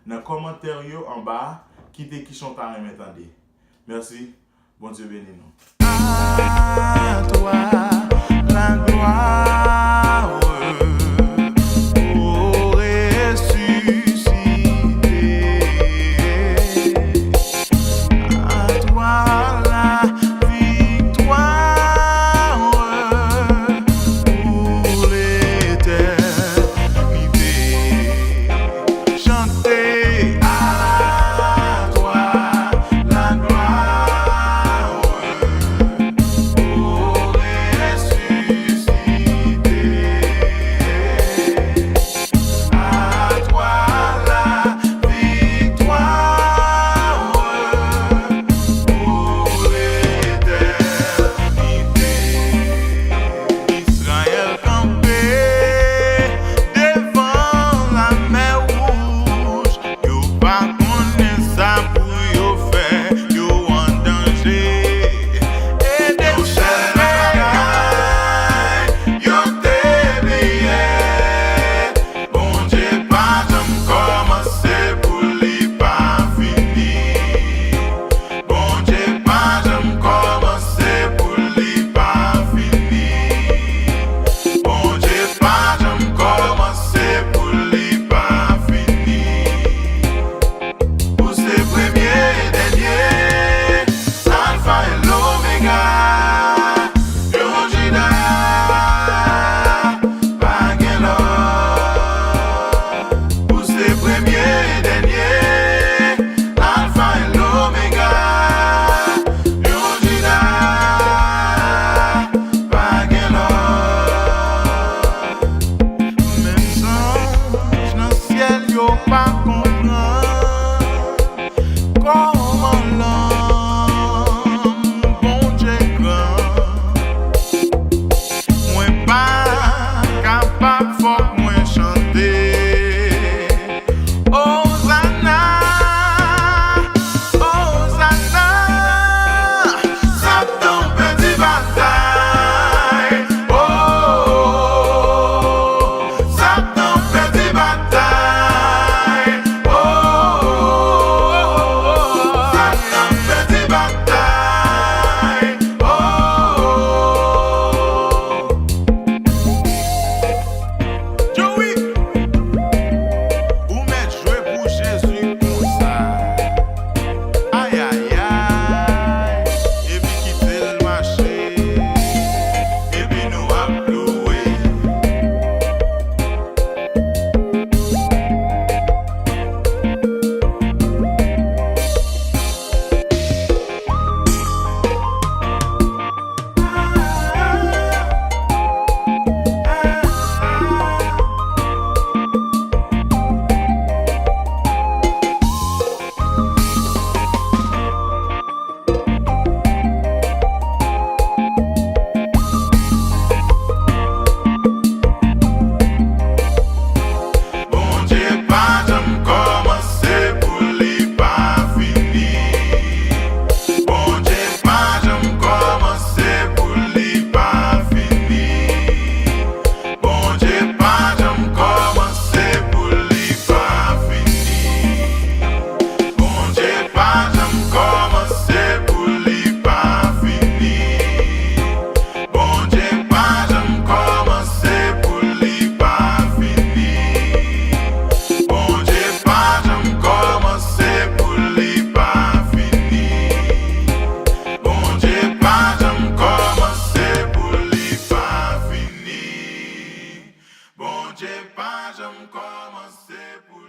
dans les commentaires en bas, quittez qui sont à m'entendre. Merci. Bon Dieu bénis nous. À toi la gloire, ô ressuscité. À toi la victoire pour l'éternité. Chantez à toi la gloire, ô ressuscité. À toi la victoire pour l'éternité. Israël campé devant la mer rouge, yo pas connaît ça pour yo faire, yo en danger. Et des chèvres, yo t'ébillé. Bon Dieu pas jamais commencé pour lui pas fini. Bon Dieu pas jamais commencé pour lui pas fini. Bon Dieu pas jamais commencé pour lui pas fini. Pour ses premiers et derniers, Alpha et l'Oméga, yo Juda, pas gain l'or. Pour ses premiers et derniers, Alpha et l'Oméga, yo Juda, pas gain l'or. Même ange dans le ciel, yo pas comprendre comment l'homme, bon Dieu grand. Moi pas capable, faut que moi chanter. Hosanna, Hosanna, Satan petit bataille. Oh, Satan petit bataille. Oh, Satan petit bataille. Oh, Joey, ou mettre jouer pour Jésus comme ça. Aïe aïe aïe, et puis quitter le marché, et puis nous applaudir. Bon Dieu pas jamais commencé pour lui pas fini. Bon Dieu pas jamais commencé pour lui pas fini. Bon Dieu pas jamais commencé pour lui pas fini. Bon Dieu pas jamais commencé pour lui pas fini. Bon Dieu pas jamais commencé pour lui pas fini. Bon Dieu pas jamais commencé pour lui pas fini. Bon Dieu pas jamais commencé pour lui pas fini. Bon Dieu pas jamais commencé pour